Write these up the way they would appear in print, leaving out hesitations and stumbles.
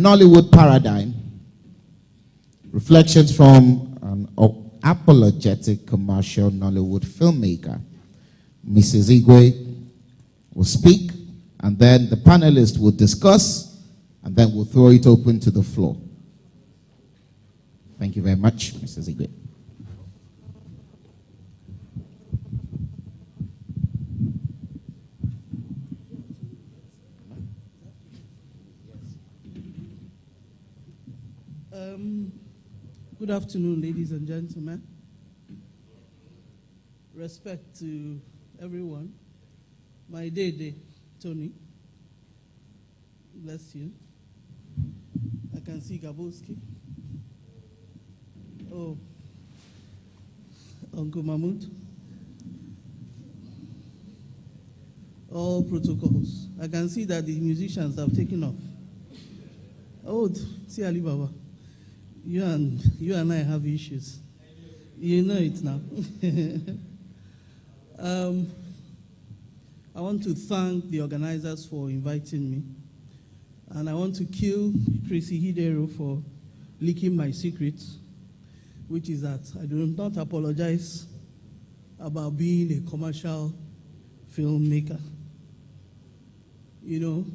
Nollywood paradigm, reflections from an apologetic commercial Nollywood filmmaker. Mrs. Igwe will speak, and then the panelists will discuss, and then we'll throw it open to the floor. Thank you very much, Mrs. Igwe. Good afternoon, ladies and gentlemen. Respect to everyone. My day, Tony. Bless you. I can see Gaboski. Oh, Uncle Mahmoud. All protocols. I can see that the musicians have taken off. Oh, see Ali Baba. You and I have issues. You know it now. I want to thank the organizers for inviting me. And I want to kill Tracy Hidero for leaking my secrets, which is that I do not apologize about being a commercial filmmaker. You know,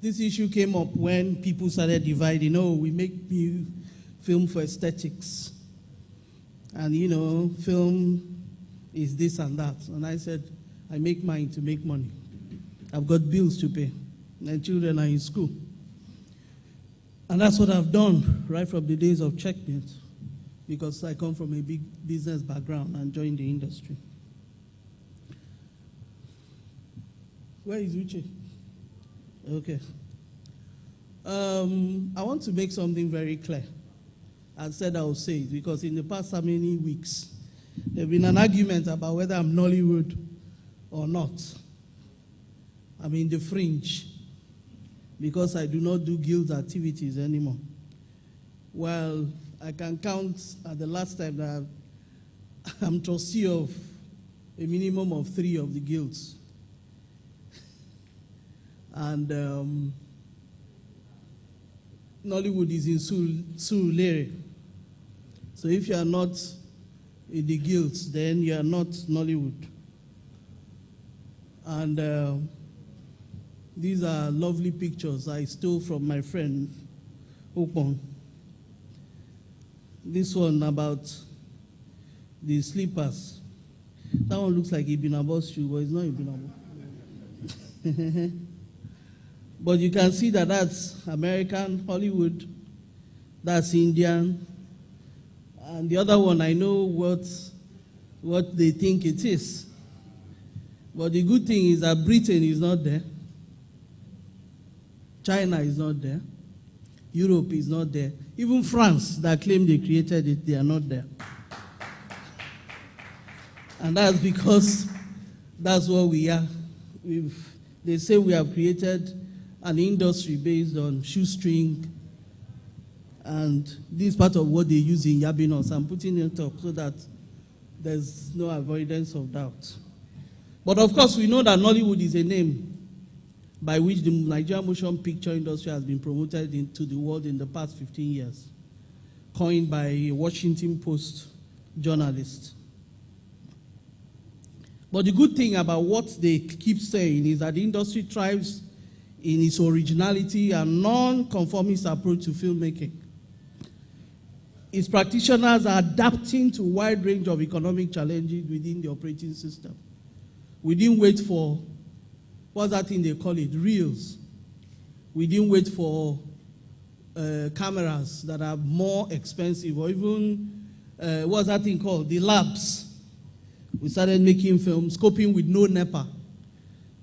this issue came up when people started dividing. Oh, we make film for aesthetics. And, you know, film is this and that. And I said, I make mine to make money. I've got bills to pay. My children are in school. And that's what I've done right from the days of Checkmate, because I come from a big business background and joined the industry. Where is Uche? Okay. I want to make something very clear. I said I will say it because in the past how many weeks, there's been an argument about whether I'm Nollywood or not. I'm in the fringe because I do not do guild activities anymore. Well, I can count at the last time that I'm trustee of a minimum of 3 of the guilds. And Nollywood is in Surulere. So if you are not in the guilds, then you are not Nollywood. And these are lovely pictures I stole from my friend, Opon. This one about the slippers. That one looks like Ibinabo's shoe, but it's not Ibinabo. But you can see that that's American, Hollywood, that's Indian. And the other one, I know what they think it is. But the good thing is that Britain is not there. China is not there. Europe is not there. Even France, that claim they created it, they are not there. And that's because that's what we are. They say we have created an industry based on shoestring, and this is part of what they use in Yabinos. I'm putting it up so that there's no avoidance of doubt. But of course, we know that Nollywood is a name by which the Nigerian motion picture industry has been promoted into the world in the past 15 years, coined by a Washington Post journalist. But the good thing about what they keep saying is that the industry thrives in its originality and non-conformist approach to filmmaking. Its practitioners are adapting to a wide range of economic challenges within the operating system. We didn't wait for, what's that thing they call it, reels. We didn't wait for cameras that are more expensive, or even, what's that thing called, the labs. We started making films, scoping with no NEPA.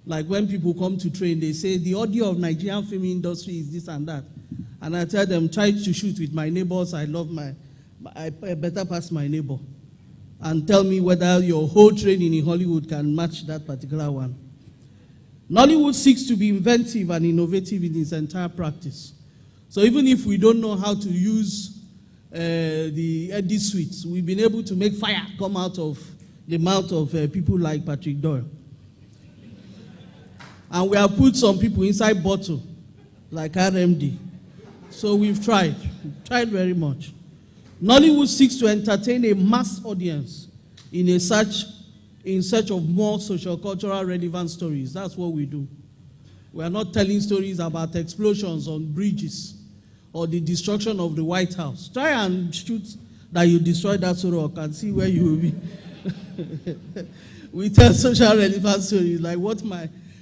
Like when people come to train, they say, the audio of Nigerian film industry is this and that. And I tell them, try to shoot with my neighbors. I better pass my neighbor. And tell me whether your whole training in Hollywood can match that particular one. Nollywood seeks to be inventive and innovative in its entire practice. So even if we don't know how to use the edit suites, we've been able to make fire come out of the mouth of people like Patrick Doyle. And we have put some people inside bottle, like RMD. So we've tried very much. Nollywood seeks to entertain a mass audience in search of more socio-cultural relevant stories. That's what we do. We are not telling stories about explosions on bridges or the destruction of the White House. Try and shoot that you destroyed that rock and see where you will be. We tell social relevant stories like what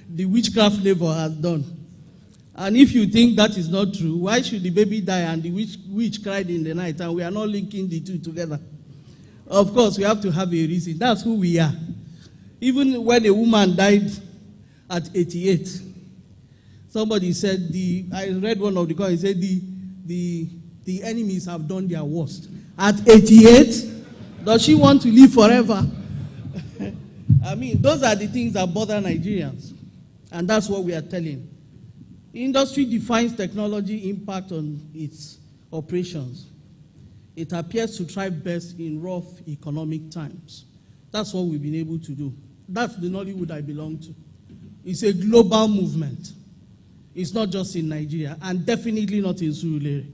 the witchcraft neighbor has done. And if you think that is not true, why should the baby die and the witch cried in the night and we are not linking the two together? Of course, we have to have a reason. That's who we are. Even when a woman died at 88, somebody said, I read one of the comments, he said the enemies have done their worst. At 88, does she want to live forever? I mean, those are the things that bother Nigerians. And that's what we are telling. Industry defines technology impact on its operations. It appears to thrive best in rough economic times. That's what we've been able to do. That's the Nollywood I belong to. It's a global movement. It's not just in Nigeria, and definitely not in Surulere.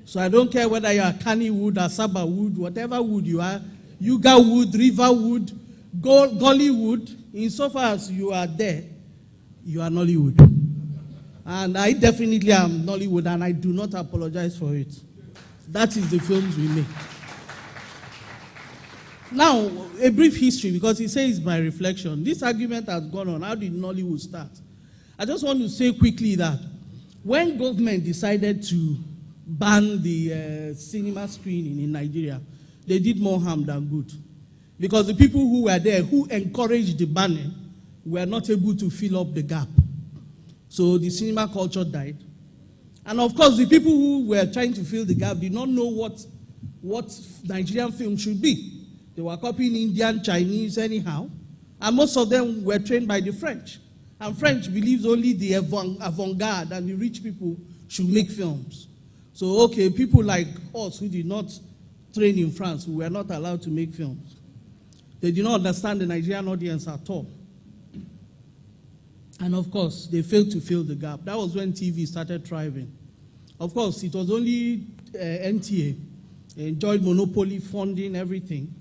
So I don't care whether you are Kannywood, Asaba Wood, whatever wood you are, Yuga Wood, River Wood, Gully Wood, insofar as you are there, you are Nollywood. And I definitely am Nollywood, and I do not apologize for it. That is the films we make. Now, a brief history, because he says my reflection. This argument has gone on. How did Nollywood start? I just want to say quickly that when government decided to ban the cinema screening in Nigeria, they did more harm than good. Because the people who were there, who encouraged the banning, were not able to fill up the gap. So the cinema culture died. And of course, the people who were trying to fill the gap did not know what Nigerian film should be. They were copying Indian, Chinese, anyhow. And most of them were trained by the French. And French believes only the avant-garde and the rich people should make films. So, okay, people like us who did not train in France, who were not allowed to make films. They did not understand the Nigerian audience at all. And of course, they failed to fill the gap. That was when TV started thriving. Of course, it was only NTA. They enjoyed monopoly funding, everything.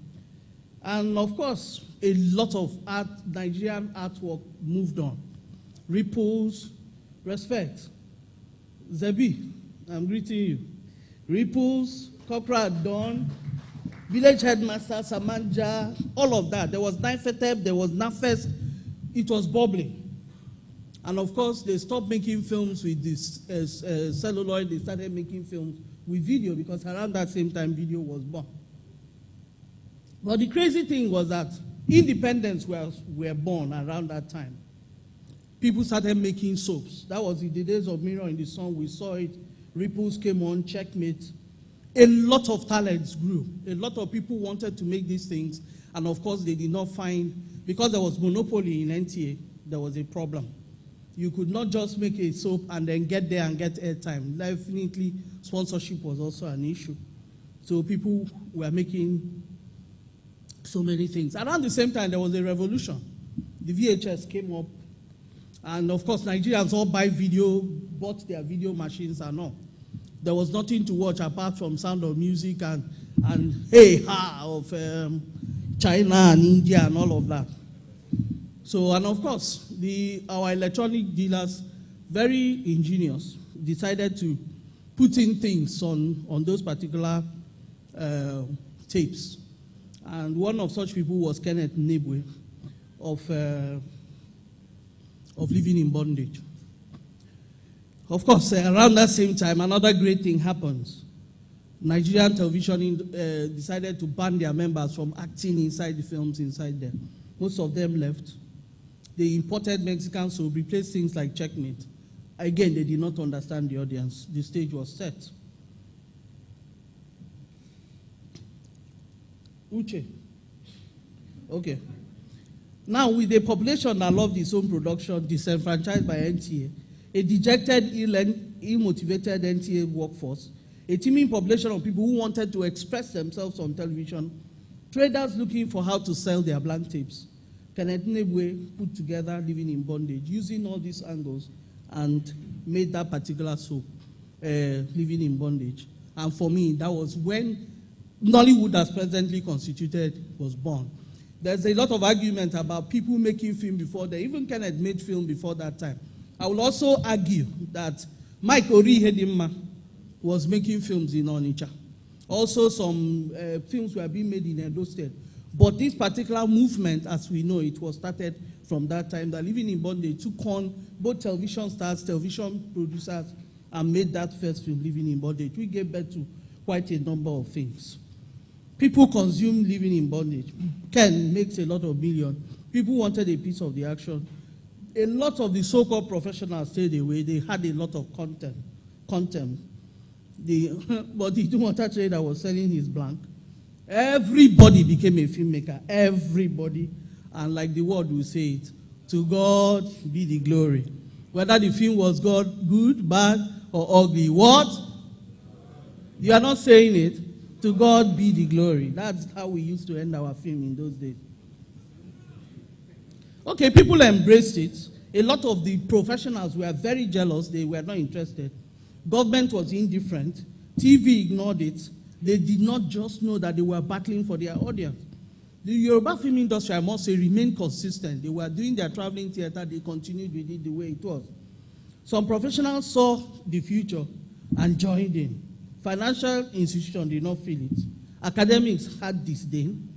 And of course, a lot of Nigerian artwork moved on. Ripples, respect. Zebi, I'm greeting you. Ripples, Corporal Dawn, Village Headmaster, Samanja, all of that. There was Nifetep, there was Nafes. It was bubbling. And of course, they stopped making films with this celluloid. They started making films with video because around that same time, video was born. But the crazy thing was that independents were born around that time. People started making soaps. That was in the days of Mirror in the Sun. We saw it. Ripples came on, Checkmate. A lot of talents grew. A lot of people wanted to make these things. And of course, they did not find, because there was monopoly in NTA, there was a problem. You could not just make a soap and then get there and get airtime. Definitely, sponsorship was also an issue. So people were making so many things. Around the same time, there was a revolution. The VHS came up. And of course, Nigerians all bought their video machines and all. There was nothing to watch apart from Sound of Music and Hey Ha of China and India and all of that. So, and of course, our electronic dealers, very ingenious, decided to put in things on those particular tapes. And one of such people was Kenneth Nibwe of Living in Bondage. Of course, around that same time, another great thing happens. Nigerian television decided to ban their members from acting inside the films inside there. Most of them left. They imported Mexicans to replace things like Checkmate. Again, they did not understand the audience. The stage was set. Uche. Okay. Now, with a population that loved its own production, disenfranchised by NTA, a dejected, ill-motivated NTA workforce, a teeming population of people who wanted to express themselves on television, traders looking for how to sell their blank tapes, Kenneth Nibwe put together Living in Bondage, using all these angles, and made that particular soap. Living in Bondage. And for me, that was when Nollywood, as presently constituted, was born. There's a lot of argument about people making film before they even Kenneth made film before that time. I will also argue that Mike Ori Hedimma was making films in Onitsha. Also, some films were being made in Edo State. But this particular movement, as we know, it was started from that time. That Living in Bondage took on both television stars, television producers, and made that first film, Living in Bondage. We gave birth to quite a number of things. People consumed Living in Bondage. Ken makes a lot of millions. People wanted a piece of the action. A lot of the so-called professionals stayed away. They had a lot of contempt. But the Dumota trader was selling his blank. Everybody became a filmmaker. Everybody. And like the word will say it, to God be the glory. Whether the film was good, bad, or ugly. What? You are not saying it. To God be the glory. That's how we used to end our film in those days. Okay, people embraced it. A lot of the professionals were very jealous. They were not interested. Government was indifferent. TV ignored it. They did not just know that they were battling for their audience. The Yoruba film industry, I must say, remained consistent. They were doing their traveling theater. They continued with it the way it was. Some professionals saw the future and joined in. Financial institutions did not feel it. Academics had disdain,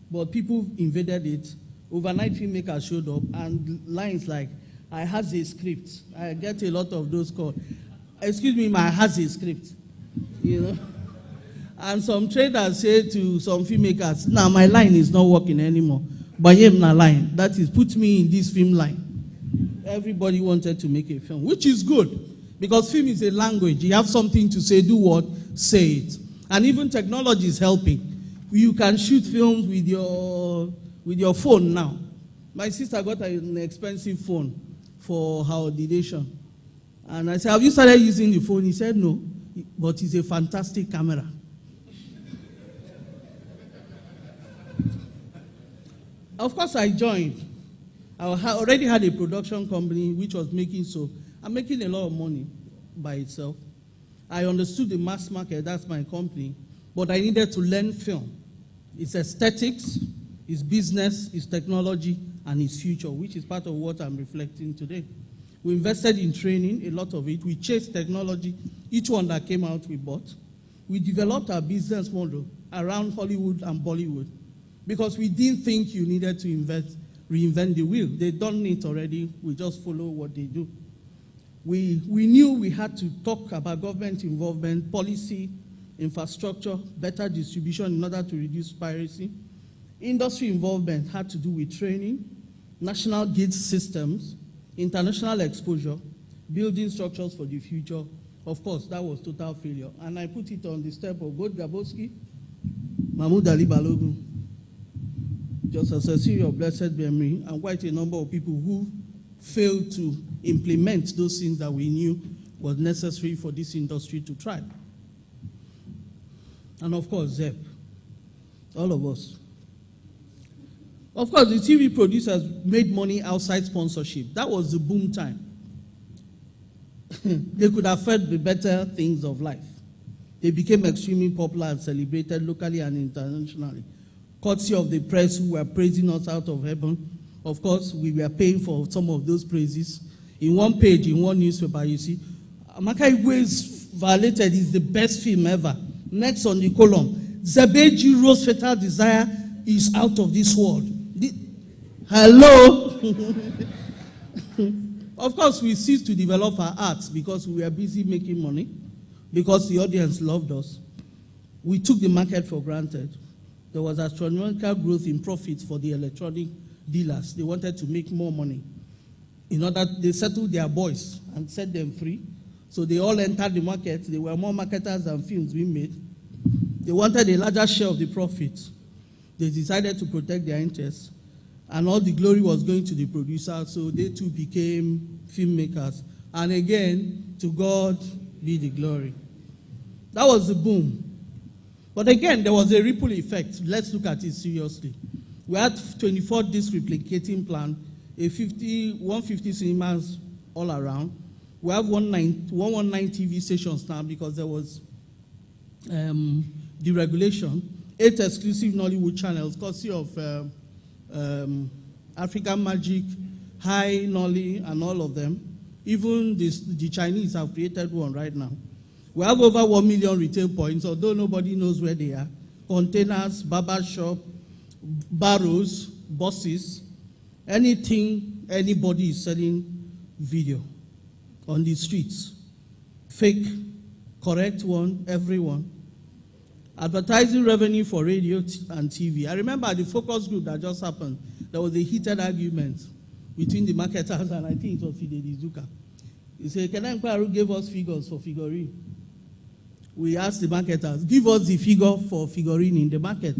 but people invaded it. Overnight filmmakers showed up, and lines like, I has a script. I get a lot of those calls. Excuse me, I has a script. You know? And some traders say to some filmmakers, now my line is not working anymore. But na line, that is, put me in this film line. Everybody wanted to make a film, which is good. Because film is a language. You have something to say, do what? Say it. And even technology is helping. You can shoot films with your phone now. My sister got an expensive phone for her ordination. And I said, have you started using the phone? He said, no, but it's a fantastic camera. Of course, I joined. I already had a production company which was making soap. I'm making a lot of money by itself. I understood the mass market, that's my company, but I needed to learn film. It's aesthetics, it's business, it's technology, and it's future, which is part of what I'm reflecting today. We invested in training, a lot of it. We chased technology. Each one that came out, we bought. We developed our business model around Hollywood and Bollywood because we didn't think you needed to reinvent the wheel. They've done it already. We just follow what they do. We knew we had to talk about government involvement, policy, infrastructure, better distribution in order to reduce piracy. Industry involvement had to do with training, national gauge systems, international exposure, building structures for the future. Of course, that was total failure. And I put it on the step of both Gabowski, Mahmoud Ali Balogun, Justice Cecilia of blessed memory, and quite a number of people who failed to implement those things that we knew was necessary for this industry to thrive. And of course, ZEP, all of us. Of course, the TV producers made money outside sponsorship. That was the boom time. They could afford the better things of life. They became extremely popular and celebrated locally and internationally, courtesy of the press who were praising us out of heaven. Of course, we were paying for some of those praises. In one page, in one newspaper, you see, Amaka Igwe's Violated is the best film ever. Next on the column, Zebeji Rose Fatal Desire is out of this world. Hello? Of course, we ceased to develop our arts because we were busy making money, because the audience loved us. We took the market for granted. There was astronomical growth in profits for the electronic dealers. They wanted to make more money. In order, they settled their boys and set them free. So they all entered the market. There were more marketers than films being made. They wanted a larger share of the profits. They decided to protect their interests. And all the glory was going to the producer, so they too became filmmakers. And again, to God be the glory. That was the boom. But again, there was a ripple effect. Let's look at it seriously. We had 24 disc replicating plan, 150 cinemas all around. We have 119 TV stations now because there was deregulation. 8 exclusive Nollywood channels, courtesy of African Magic, High, Nolly, and all of them. Even the Chinese have created one right now. We have over 1 million retail points, although nobody knows where they are. Containers, barber shop, barrows, buses, anything, anybody is selling video on the streets. Fake, correct one, everyone. Advertising revenue for radio and TV. I remember the focus group that just happened. There was a heated argument between the marketers and I think it was Fidel Izuka. He said, Kenan Kwaru gave us figures for figurine. We asked the marketers, give us the figure for figurine in the market.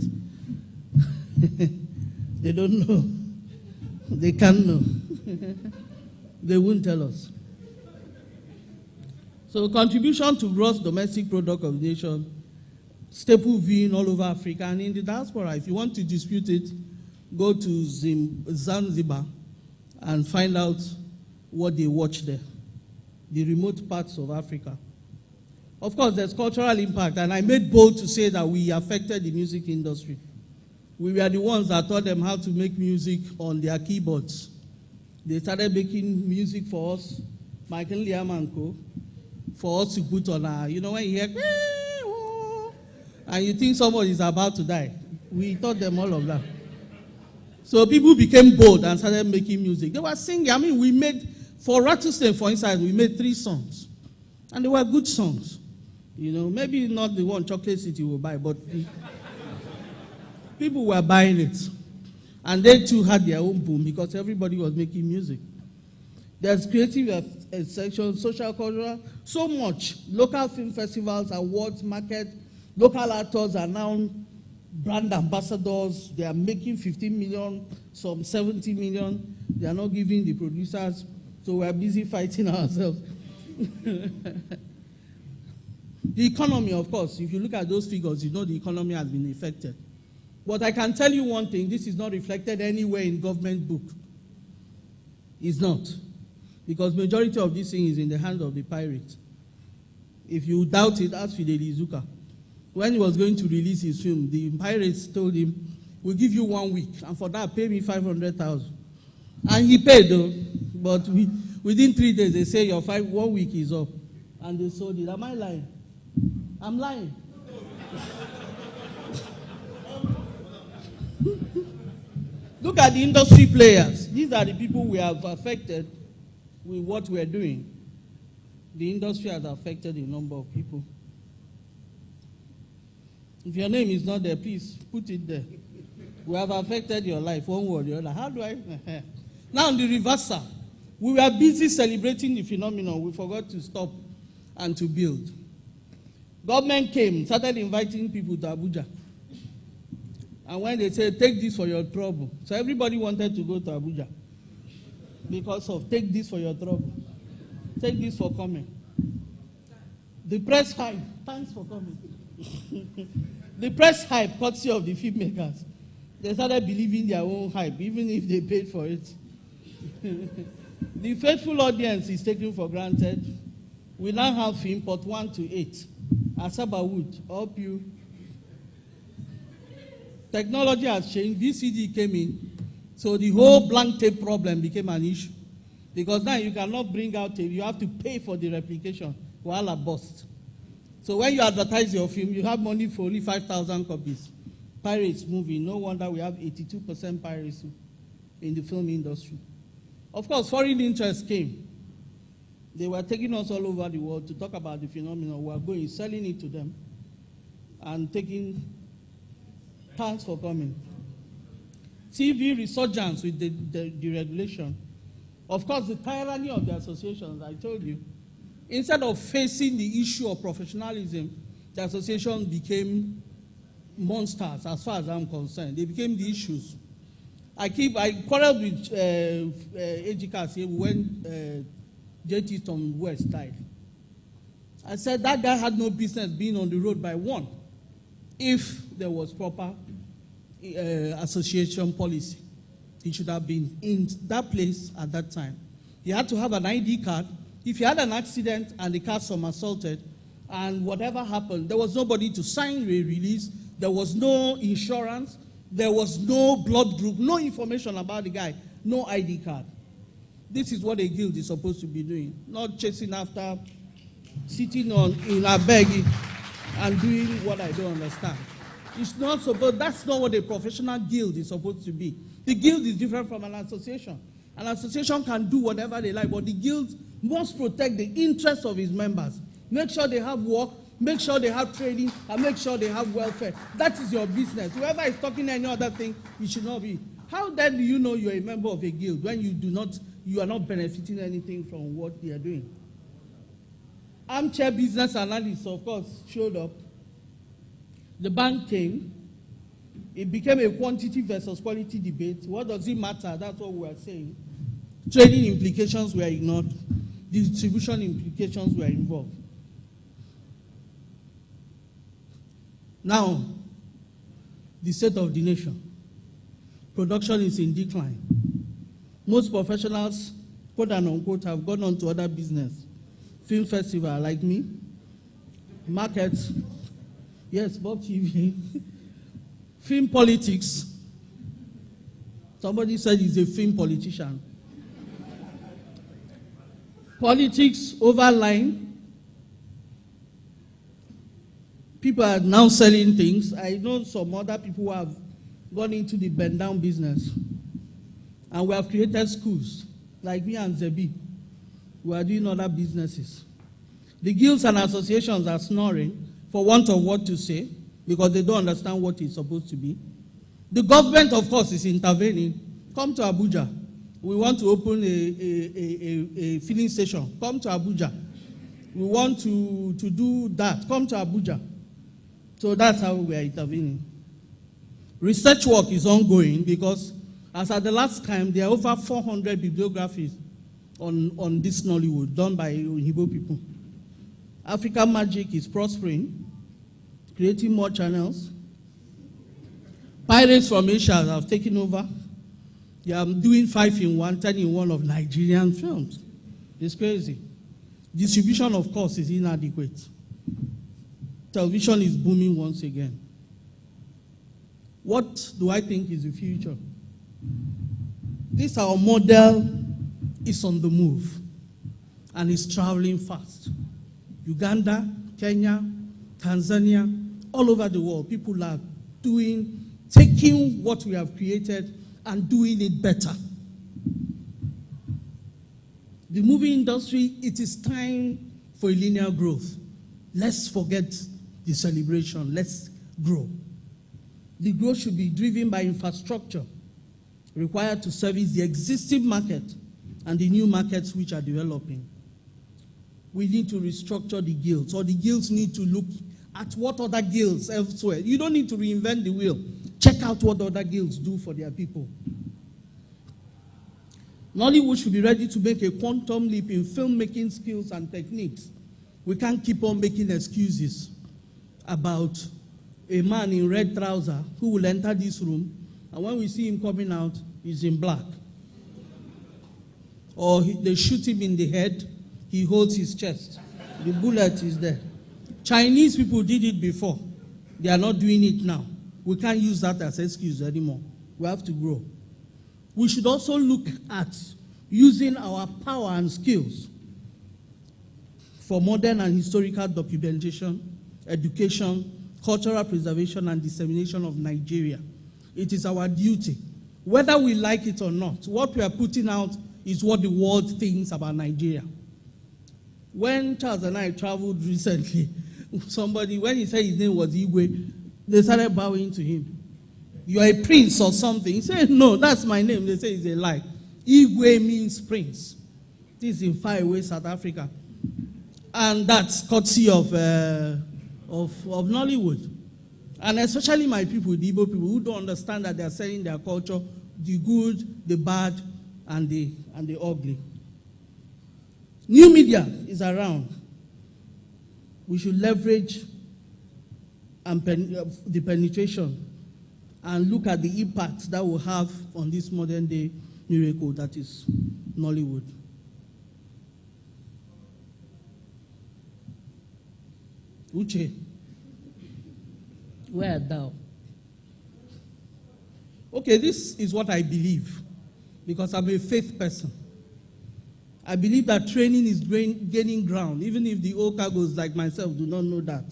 They don't know. They can't know. They won't tell us. So contribution to gross domestic product of the nation, staple viewing all over Africa and in the diaspora. If you want to dispute it, go to Zanzibar and find out what they watch there, the remote parts of Africa. Of course, there's cultural impact, and I made bold to say that we affected the music industry. We were the ones that taught them how to make music on their keyboards. They started making music for us, Michael Liam and Co., for us to put on our, you know, when you hear, and you think somebody is about to die. We taught them all of that. So people became bold and started making music. They were singing. I mean, we made, for Rattlesnake, for instance, we made 3 songs. And they were good songs. You know, maybe not the one Chocolate City will buy, but people were buying it. And they too had their own boom because everybody was making music. There's creative section, social, cultural, so much. Local film festivals, awards, market, local actors are now brand ambassadors. They are making 15 million, some 70 million. They are not giving the producers, so we are busy fighting ourselves. The economy, of course, if you look at those figures, you know the economy has been affected. But I can tell you one thing, this is not reflected anywhere in government book. It's not. Because majority of this thing is in the hands of the pirates. If you doubt it, ask Fidel Izuka. When he was going to release his film, the pirates told him, we'll give you 1 week, and for that, pay me 500,000. And he paid, though, but within 3 days, they say your 1 week is up. And they sold it. Am I lying? I'm lying. Look at the industry players. These are the people we have affected with what we're doing. The industry has affected a number of people. If your name is not there, please put it there. We have affected your life one way or the other. How do I? Now, the reversal. We were busy celebrating the phenomenon. We forgot to stop and to build. Government came, started inviting people to Abuja. And when they said, take this for your trouble. So everybody wanted to go to Abuja. Because of take this for your trouble. Take this for coming. The press hype. Thanks for coming. The press hype, courtesy of the filmmakers. They started believing their own hype, even if they paid for it. The faithful audience is taken for granted. We now have film, Port 1 to 8. Asaba Wood, help you. Technology has changed. VCD came in. So the whole blank tape problem became an issue. Because now you cannot bring out tape. You have to pay for the replication. Voila, bust. So when you advertise your film, you have money for only 5,000 copies. Pirates movie. No wonder we have 82% piracy in the film industry. Of course, foreign interest came. They were taking us all over the world to talk about the phenomenon. We are going, selling it to them, and taking thanks for coming. TV resurgence with the regulation. Of course, the tyranny of the associations, I told you. Instead of facing the issue of professionalism, the association became monsters as far as I'm concerned. They became the issues. I quarreled with Ejika when J.T. Tom West died. I said that guy had no business being on the road by one if there was proper association policy. He should have been in that place at that time. He had to have an ID card If you had an accident and the car somersaulted and whatever happened, there was nobody to sign a release, there was no insurance, there was no blood group, no information about the guy, no ID card. This is what a guild is supposed to be doing, not chasing after, sitting in a bag and doing what I don't understand. It's not supposed, that's not what a professional guild is supposed to be. The guild is different from an association. An association can do whatever they like, but the guild must protect the interests of its members. Make sure they have work, make sure they have training, and make sure they have welfare. That is your business. Whoever is talking any other thing, it should not be. How then do you know you're a member of a guild when you are not benefiting anything from what they are doing? Armchair business analysts, of course, showed up. The bank came. It became a quantity versus quality debate. What does it matter? That's what we are saying. Trading implications were ignored. Distribution implications were involved. Now, the state of the nation. Production is in decline. Most professionals, quote and unquote, have gone on to other business. Film festival like me, markets, yes, Bob TV, film politics. Somebody said he's a film politician. Politics over line. People are now selling things. I know some other people who have gone into the bend down business. And we have created schools, like me and Zebi. We are doing other businesses. The guilds and associations are snoring for want of what to say, because they don't understand what it's supposed to be. The government, of course, is intervening. Come to Abuja. We want to open a filling station. Come to Abuja. We want to do that. Come to Abuja. So that's how we are intervening. Research work is ongoing because, as at the last time, there are over 400 bibliographies on this Nollywood done by Igbo people. African Magic is prospering, creating more channels. Pirates from Asia have taken over. They are doing 5-in-1, 10-in-1 of Nigerian films. It's crazy. Distribution, of course, is inadequate. Television is booming once again. What do I think is the future? This our model is on the move and is traveling fast. Uganda, Kenya, Tanzania, all over the world, people are taking what we have created and doing it better. The movie industry, it is time for a linear growth. Let's forget the celebration. Let's grow. The growth should be driven by infrastructure required to service the existing market and the new markets which are developing. We need to restructure the guilds, or the guilds need to look at what other guilds elsewhere. You don't need to reinvent the wheel. Check out what other guilds do for their people. Nollywood should be ready to make a quantum leap in filmmaking skills and techniques. We can't keep on making excuses about a man in red trousers who will enter this room, and when we see him coming out, he's in black. Or they shoot him in the head, he holds his chest. The bullet is there. Chinese people did it before. They are not doing it now. We can't use that as an excuse anymore. We have to grow. We should also look at using our power and skills for modern and historical documentation, education, cultural preservation, and dissemination of Nigeria. It is our duty. Whether we like it or not, what we are putting out is what the world thinks about Nigeria. When Charles and I traveled recently, somebody, when he said his name was Igwe, they started bowing to him. You are a prince or something. He said, no, that's my name. They say it's a lie. Igwe means prince. This is in faraway South Africa. And that's courtesy of Nollywood. And especially my people, the Igbo people, who don't understand that they are selling their culture, the good, the bad, and the ugly. New media is around. We should leverage the penetration and look at the impact that will have on this modern day miracle that is Nollywood. Uche, where thou? Okay, this is what I believe, because I'm a faith person. I believe that training is gaining ground, even if the old cargoes like myself do not know that.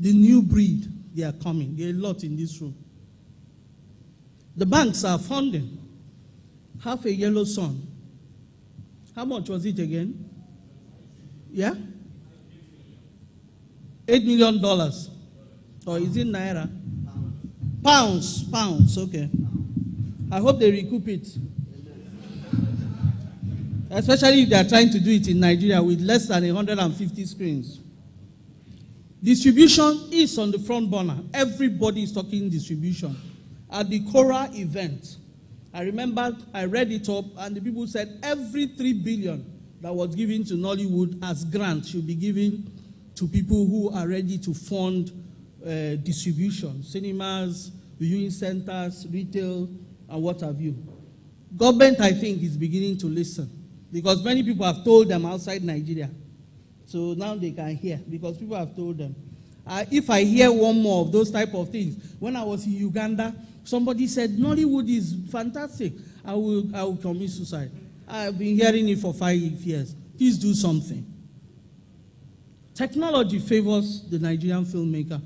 The new breed, they are coming. There are a lot in this room. The banks are funding. Half a yellow sun. How much was it again? Yeah? $8 million. Or is it naira? Pounds, okay. I hope they recoup it. Especially if they are trying to do it in Nigeria with less than 150 screens. Distribution is on the front burner. Everybody is talking distribution. At the Cora event, I remember I read it up and the people said every 3 billion that was given to Nollywood as grant should be given to people who are ready to fund distribution, cinemas, viewing centers, retail, and what have you. Government, I think, is beginning to listen because many people have told them outside Nigeria. So now they can hear because people have told them. If I hear one more of those type of things, when I was in Uganda, somebody said, Nollywood is fantastic. I will commit suicide. I've been hearing it for 5 years. Please do something. Technology favors the Nigerian filmmaker.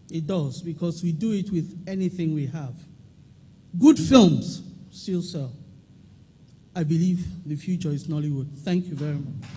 It does, because we do it with anything we have. Good films still sell. I believe the future is Nollywood. Thank you very much.